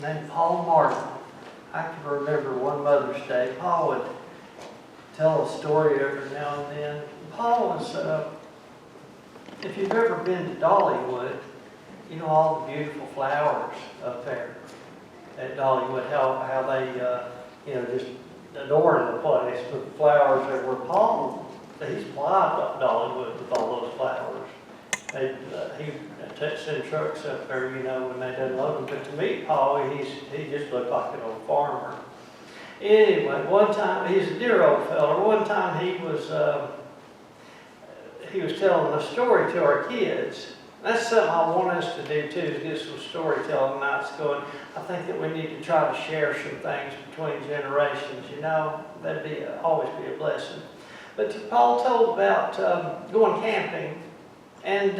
named Paul Martin. I can remember one Mother's Day, Paul would tell a story every now and then. Paul was, if you've ever been to Dollywood, you know all the beautiful flowers up there at Dollywood, how they, just adorn the place with flowers that were Paul he's polite up Dollywood with all those flowers. He send trucks up there, you know, when they done load them. But to meet Paul, he just looked like an old farmer. Anyway, one time, he's a dear old fella. One time he was telling a story to our kids. That's something I want us to do too, is get some storytelling nights going. I think that we need to try to share some things between generations, you know. That'd always be a blessing. But Paul told about going camping, and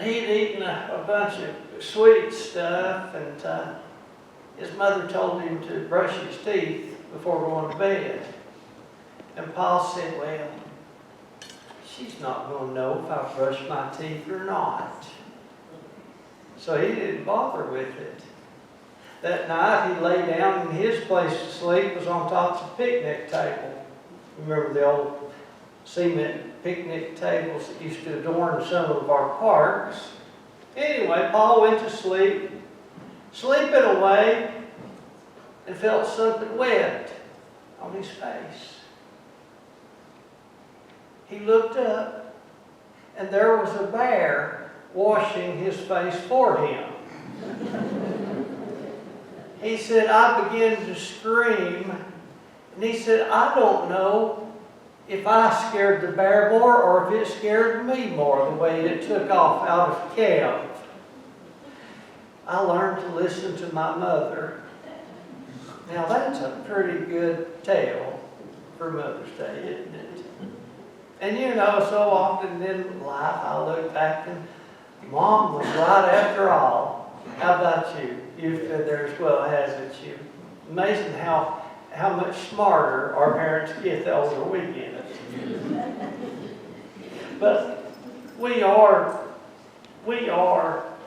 he'd eaten a bunch of sweet stuff, and his mother told him to brush his teeth before going to bed. And Paul said, well, she's not going to know if I brush my teeth or not. So he didn't bother with it. That night he lay down, and his place to sleep was on top of the picnic table. Remember the old cement picnic tables that used to adorn some of our parks? Anyway, Paul went to sleep, sleeping away, and felt something wet on his face. He looked up, and there was a bear washing his face for him. He said, I began to scream, and he said, I don't know if I scared the bear more or if it scared me more, the way it took off out of camp. I learned to listen to my mother. Now that's a pretty good tale for Mother's Day, isn't it? And you know, so often in life I look back and Mom was right after all. How about you? You've been there as well, hasn't you? Amazing how much smarter our parents get the older we get. But we are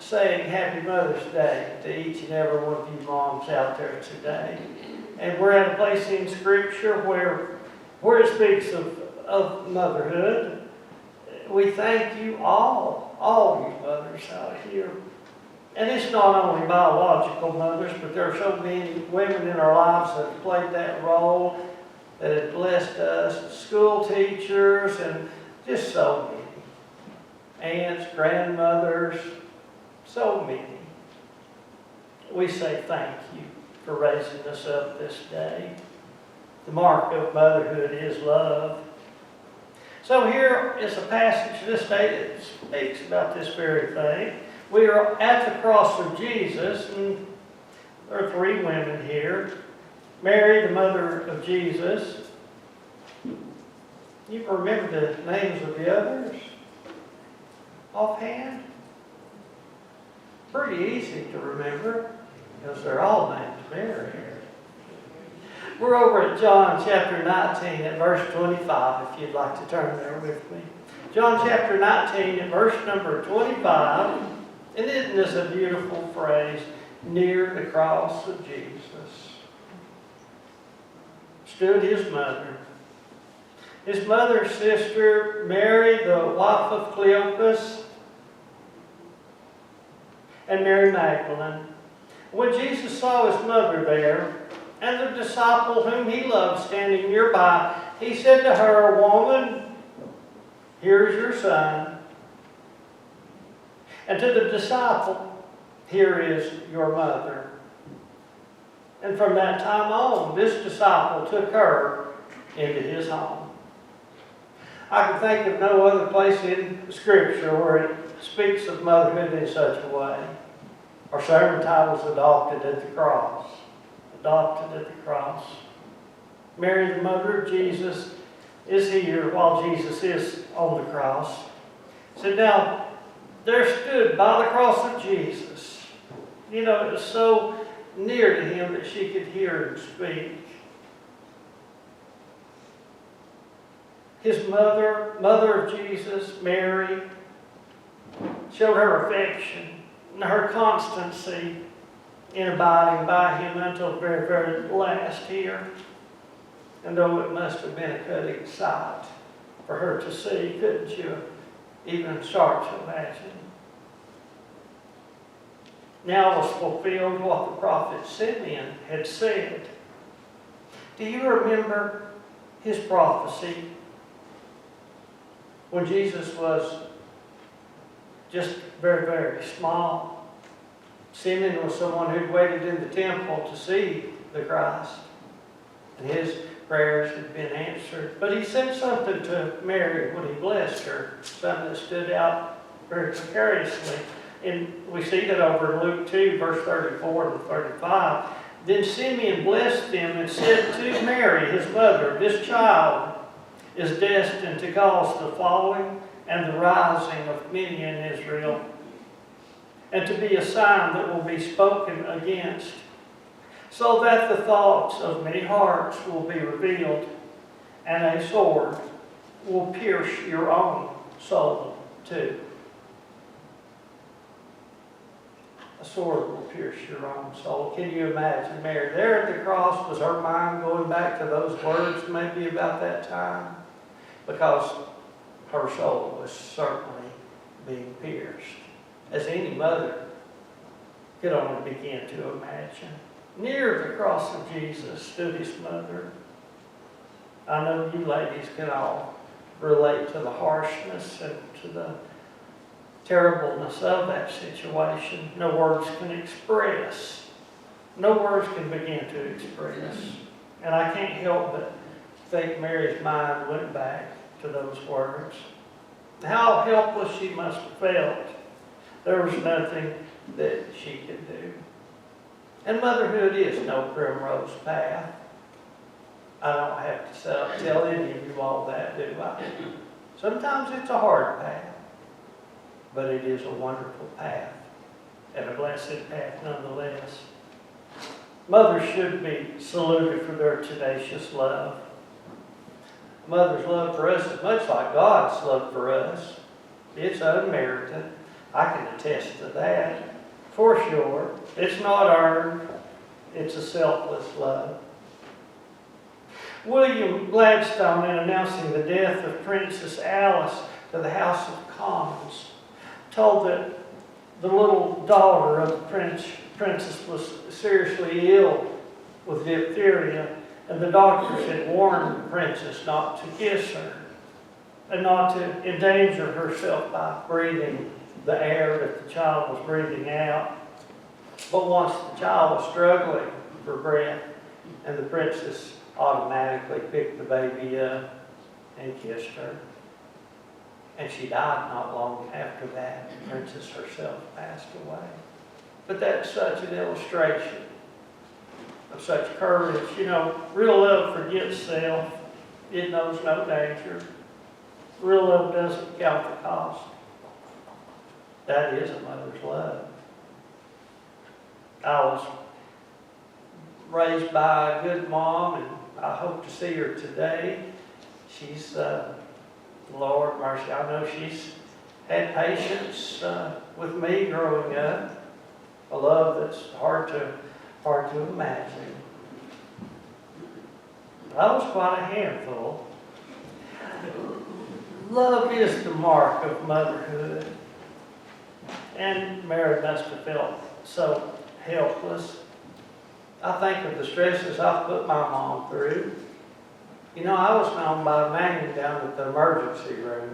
saying Happy Mother's Day to each and every one of you moms out there today. And we're at a place in Scripture where it speaks of motherhood. We thank you all you mothers out here. And it's not only biological mothers, but there are so many women in our lives that have played that role, that have blessed us, school teachers, and just so many. Aunts, grandmothers, so many. We say thank you for raising us up this day. The mark of motherhood is love. So here is a passage this day that speaks about this very thing. We are at the cross of Jesus, and there are three women here. Mary, the mother of Jesus. You remember the names of the others offhand? Pretty easy to remember, because they're all named Mary. We're over at John chapter 19 at verse 25, if you'd like to turn there with me. John chapter 19 at verse number 25. And isn't this a beautiful phrase? Near the cross of Jesus stood his mother. His mother's sister, Mary, the wife of Cleopas, and Mary Magdalene. When Jesus saw his mother there, and the disciple whom he loved standing nearby, he said to her, Woman, here's your son. And to the disciple, here is your mother. And from that time on, this disciple took her into his home. I can think of no other place in Scripture where it speaks of motherhood in such a way. Our sermon title is Adopted at the Cross. Adopted at the cross. Mary, the mother of Jesus, is here while Jesus is on the cross. So now, there stood by the cross of Jesus. You know, it was so near to him that she could hear him speak. His mother of Jesus, Mary, showed her affection and her constancy in abiding by him until the very, very last here. And though it must have been a cutting sight for her to see, couldn't you even start to imagine? Now was fulfilled what the prophet Simeon had said. Do you remember his prophecy When Jesus was just very, very small, Simeon was someone who'd waited in the temple to see the Christ. And his prayers had been answered. But he said something to Mary when he blessed her, something that stood out very precariously. And we see that over in Luke 2, verse 34 and 35. Then Simeon blessed them and said to Mary, his mother, this child is destined to cause the falling and the rising of many in Israel, and to be a sign that will be spoken against, so that the thoughts of many hearts will be revealed, and a sword will pierce your own soul too. A sword will pierce your own soul. Can you imagine Mary there at the cross? Was her mind going back to those words maybe about that time? Because her soul was certainly being pierced, as any mother could only begin to imagine. Near the cross of Jesus stood his mother. I know you ladies can all relate to the harshness and to the terribleness of that situation. No words can express. No words can begin to express. And I can't help but think Mary's mind went back to those words. How helpless she must have felt. There was nothing that she could do. And motherhood is no primrose path. I don't have to tell any of you all that, do I? Sometimes it's a hard path. But it is a wonderful path, and a blessed path nonetheless. Mothers should be saluted for their tenacious love. Mother's love for us is much like God's love for us. It's unmerited. I can attest to that, for sure. It's not earned. It's a selfless love. William Gladstone, in announcing the death of Princess Alice to the House of Commons, told that the little daughter of the princess was seriously ill with diphtheria, and the doctors had warned the princess not to kiss her and not to endanger herself by breathing the air that the child was breathing out. But once the child was struggling for breath, and the princess automatically picked the baby up and kissed her. And she died not long after that. The princess herself passed away. But that's such an illustration of such courage. You know, real love forgets self. It knows no danger. Real love doesn't count the cost. That is a mother's love. I was raised by a good mom, and I hope to see her today. She's Lord mercy, I know she's had patience with me growing up. A love that's hard to imagine. I was quite a handful. Love is the mark of motherhood. And Mary must have felt so helpless. I think of the stresses I've put my mom through. You know, I was known by name down at the emergency room.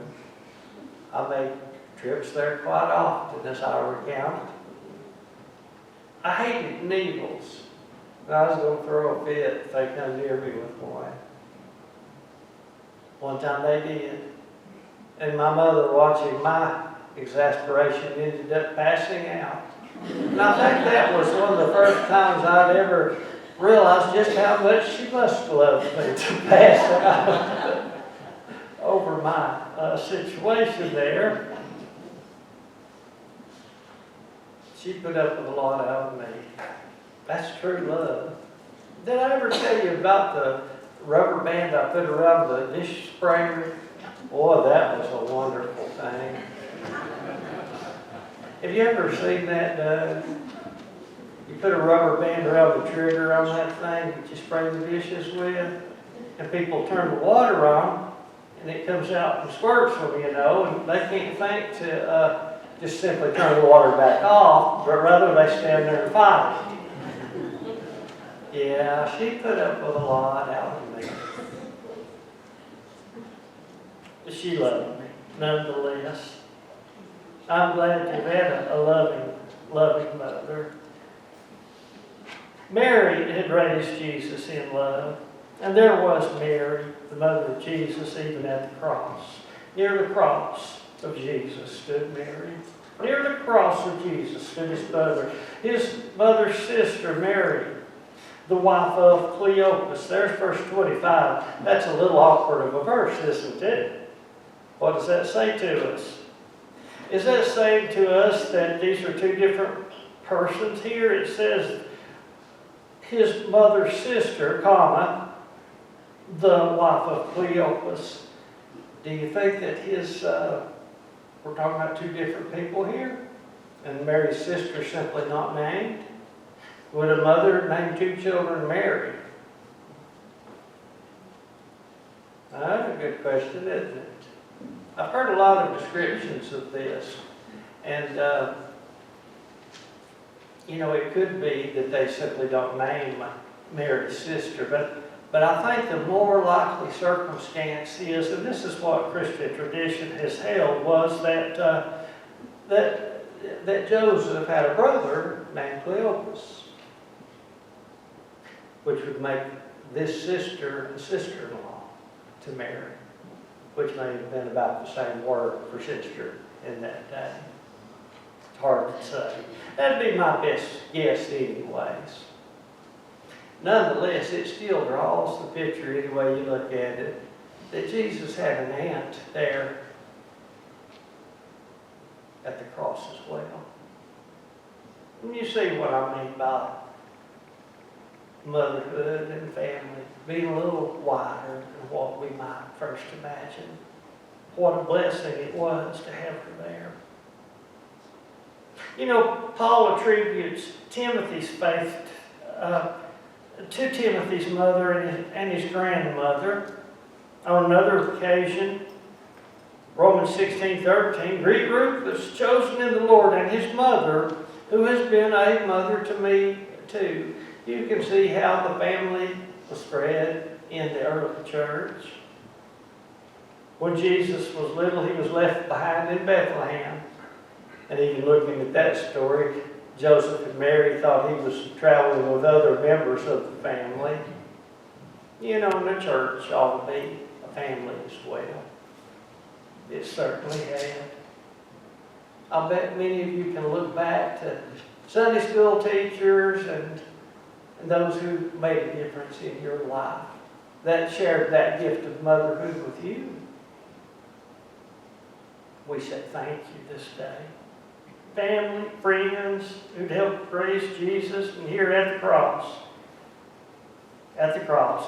I made trips there quite often, as I recount. I hated needles. I was going to throw a fit if they come near me with one. One time they did. And my mother, watching my exasperation, ended up passing out. And I think that was one of the first times I'd ever realized just how much she must love me to pass out over my situation there. She put up with a lot out of me. That's true love. Did I ever tell you about the rubber band I put around the dish sprayer? Boy, that was a wonderful thing. Have you ever seen that done? You put a rubber band around the trigger on that thing that you spray the dishes with, and people turn the water on, and it comes out and squirts them, you know, and they can't think to just simply turn the water back off, but rather they stand there and fight. Yeah, she put up with a lot out of me. But she loved me. nonetheless. I'm glad you've had a loving mother. Mary had raised Jesus in love. And there was Mary, the mother of Jesus, even at the cross. Near the cross of Jesus stood Mary. Near the cross of Jesus stood his mother's sister, Mary, the wife of Cleopas. There's verse 25. That's a little awkward of a verse, isn't it? What does that say to us? Is that saying to us that these are two different persons? Here it says his mother's sister, comma, the wife of Cleopas. Do you think that we're talking about two different people here? And Mary's sister simply not named? Would a mother name two children Mary? That's a good question, isn't it? I've heard a lot of descriptions of this. And, it could be that they simply don't name Mary's sister. But I think the more likely circumstance is, and this is what Christian tradition has held, was that Joseph had a brother named Cleopas, which would make this sister and sister-in-law to Mary, which may have been about the same word for sister in that day. It's hard to say. That'd be my best guess anyways. Nonetheless, it still draws the picture, any way you look at it, that Jesus had an aunt there at the cross as well. And you see what I mean by motherhood and family being a little wider than what we might first imagine. What a blessing it was to have her there. Paul attributes Timothy's faith to Timothy's mother and his grandmother. On another occasion, Romans 16:13, greet Rufus, chosen in the Lord, and his mother, who has been a mother to me too. You can see how the family was spread in the early church. When Jesus was little, he was left behind in Bethlehem. And even looking at that story, Joseph and Mary thought he was traveling with other members of the family. And the church ought to be a family as well. It certainly had. I bet many of you can look back to Sunday school teachers and those who made a difference in your life that shared that gift of motherhood with you. We say thank you this day. Family, friends who'd helped raise Jesus, and here at the cross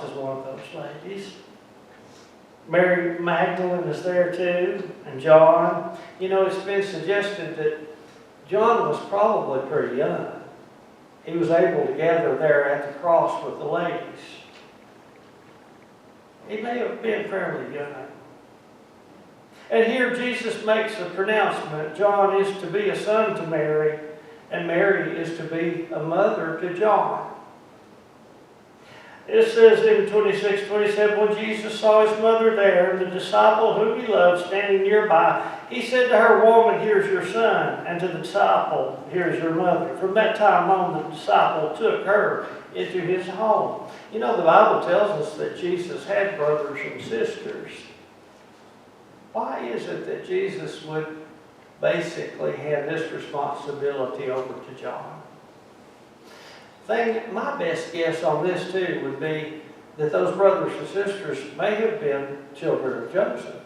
is one of those ladies. Mary Magdalene is there too, and John. It's been suggested that John was probably pretty young. He was able to gather there at the cross with the ladies. He may have been fairly young. And here Jesus makes a pronouncement. John is to be a son to Mary, and Mary is to be a mother to John. It says in 26:27, when Jesus saw his mother there, and the disciple whom he loved standing nearby, he said to her, woman, here's your son, and to the disciple, here's your mother. From that time on, the disciple took her into his home. The Bible tells us that Jesus had brothers and sisters. Why is it that Jesus would basically have this responsibility over to John? My best guess on this too would be that those brothers and sisters may have been children of Joseph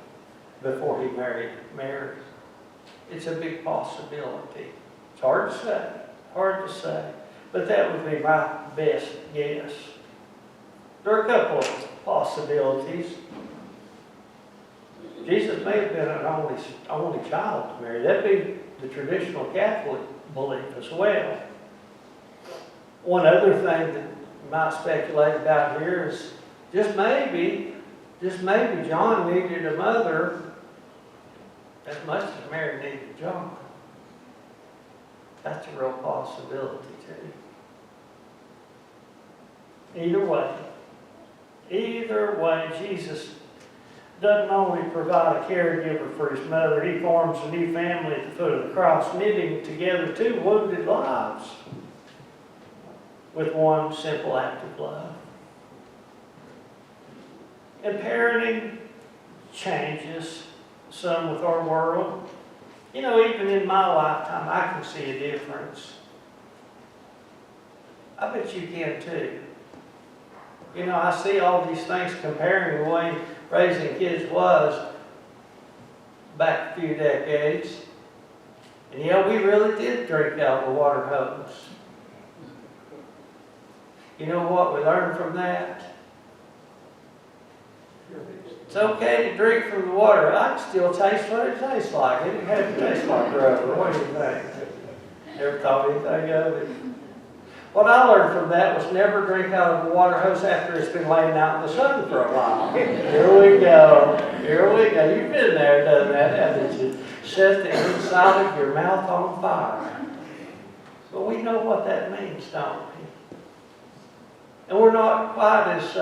before he married Mary. It's a big possibility. It's hard to say, but that would be my best guess. There are a couple of possibilities. Jesus may have been an only child to Mary. That'd be the traditional Catholic belief as well. One other thing that you might speculate about here is just maybe John needed a mother as much as Mary needed John. That's a real possibility too. Either way, doesn't only provide a caregiver for his mother, he forms a new family at the foot of the cross, knitting together two wounded lives with one simple act of love. And parenting changes some with our world. You know, even in my lifetime, I can see a difference. I bet you can too. You know, I see all these things comparing the way raising kids was back a few decades. And yeah, we really did drink out of a water hose. You know what we learned from that? It's okay to drink from the water. I can still taste what it tastes like. It had to taste like rubber. What do you think? Ever thought anything of it? What I learned from that was never drink out of a water hose after it's been laying out in the sun for a while. Here we go. Here we go. You've been there, done that, haven't you? Set the inside of your mouth on fire. But we know what that means, don't we? And we're not quite as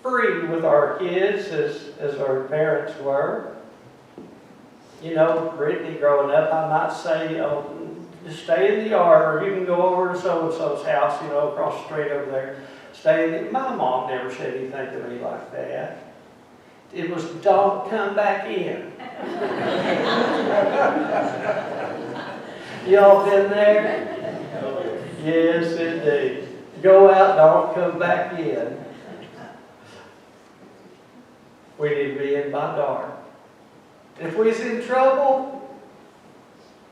free with our kids as our parents were. You know, Brittany growing up, I might say, just stay in the yard, or you can go over to so-and-so's house, you know, across the street over there. Stay in the... My mom never said anything to me like that. It was, don't come back in. Y'all been there? Yes, indeed. Go out, don't come back in. We need to be in by dark. If we was in trouble,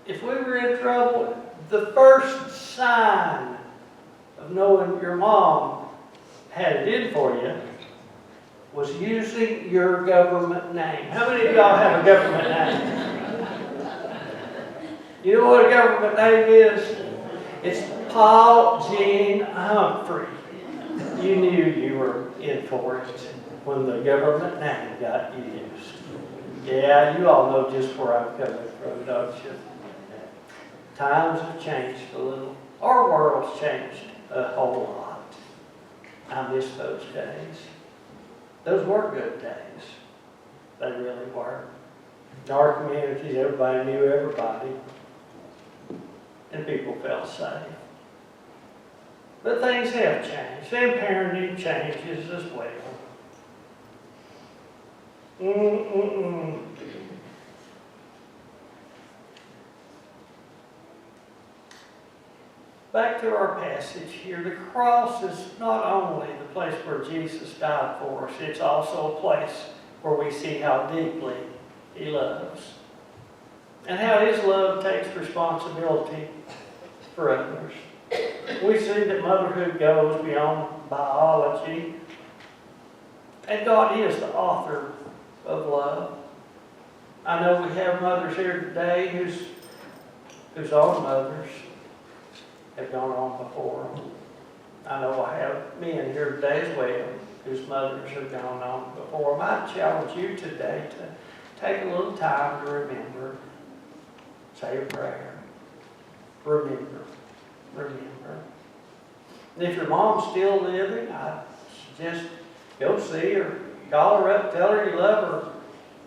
if we were in trouble, the first sign of knowing your mom had it in for you was using your government name. How many of y'all have a government name? You know what a government name is? It's Paul Gene Humphrey. You knew you were in for it when the government name got used. Yeah, you all know just where I'm coming from, don't you? Times have changed a little. Our world's changed a whole lot. I miss those days. Those were good days. They really were. In our communities, everybody knew everybody. And people felt safe. But things have changed. And parenting changes as well. Back to our passage here. The cross is not only the place where Jesus died for us, it's also a place where we see how deeply He loves. And how His love takes responsibility for others. We see that motherhood goes beyond biology. And God is the author of love. I know we have mothers here today whose own mothers have gone on before them. I know I have men here today as well whose mothers have gone on before them. I challenge you today to take a little time to remember. Say a prayer. Remember. Remember. And if your mom's still living, I suggest go see her. Call her up, tell her you love her.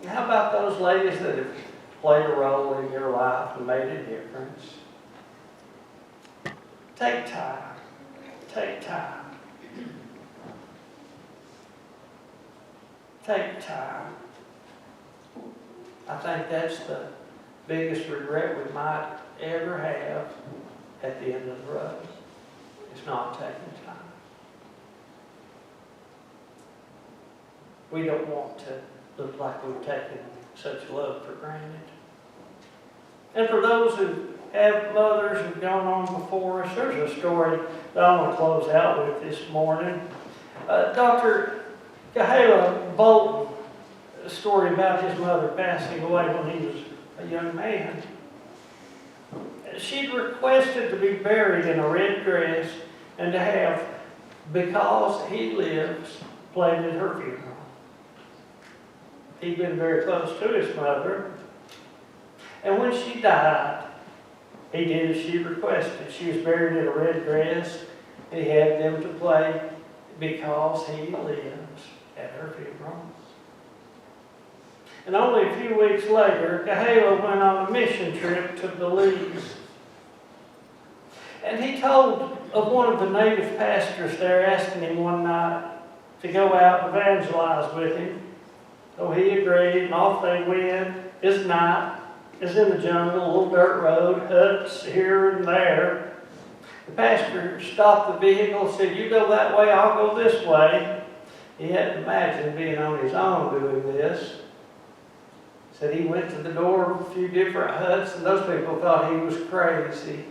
And how about those ladies that have played a role in your life and made a difference? Take time. Take time. Take time. I think that's the biggest regret we might ever have at the end of the road. It's not taking time. We don't want to look like we've taken such love for granted. And for those who have mothers who've gone on before us, there's a story that I want to close out with this morning. Dr. Cahala Bolton, a story about his mother passing away when he was a young man. She'd requested to be buried in a red dress and to have "Because He Lives" played at her funeral. He'd been very close to his mother. And when she died, he did as she requested. She was buried in a red dress, and he had them to play "Because He Lives" at her funeral. And only a few weeks later, Cahala went on a mission trip to Belize. And he told of one of the native pastors there asking him one night to go out and evangelize with him. So he agreed, and off they went. It's night. It's in the jungle, a little dirt road, huts here and there. The pastor stopped the vehicle and said, "You go that way, I'll go this way." He hadn't imagined being on his own doing this. Said he went to the door of a few different huts, and those people thought he was crazy.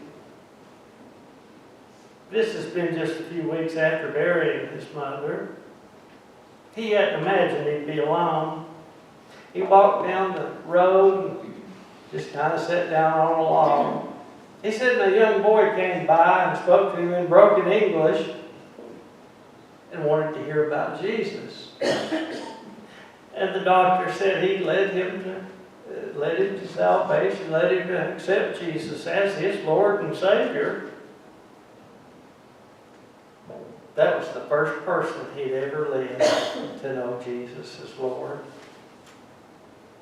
This has been just a few weeks after burying his mother. He hadn't imagined he'd be alone. He walked down the road and just kind of sat down on a log. He said a young boy came by and spoke to him in broken English and wanted to hear about Jesus. And the doctor said he led him to salvation, led him to accept Jesus as his Lord and Savior. That was the first person he'd ever led to know Jesus as Lord.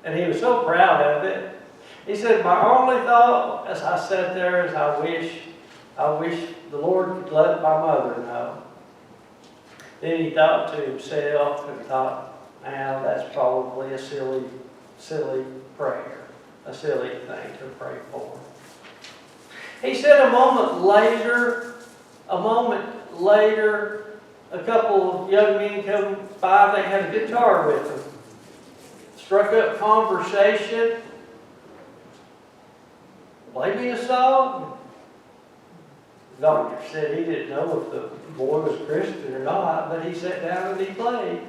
And he was so proud of it. He said, "My only thought as I sat there is I wish the Lord could let my mother know." Then he thought to himself and thought, "Now that's probably a silly prayer, a silly thing to pray for." He said a moment later, a couple of young men come by. They had a guitar with them. Struck up conversation. "Play me a song." The doctor said he didn't know if the boy was Christian or not, but he sat down and he played.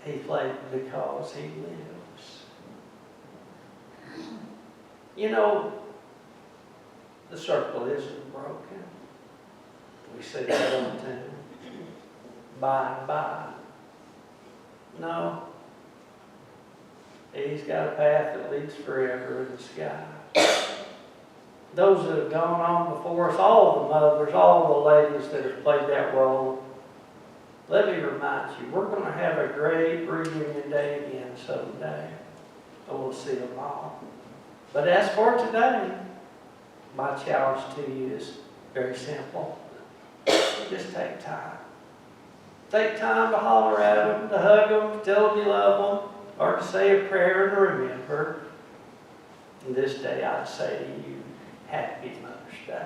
He played because he lives. You know, the circle isn't broken. We say that all the time. By and by. No. He's got a path that leads forever in the sky. Those that have gone on before us, all the mothers, all the ladies that have played that role, let me remind you, we're going to have a great reunion day again someday. And we'll see them all. But as for today, my challenge to you is very simple. Just take time. Take time to holler at them, to hug them, to tell them you love them, or to say a prayer and remember. And this day I say to you, Happy Mother's Day.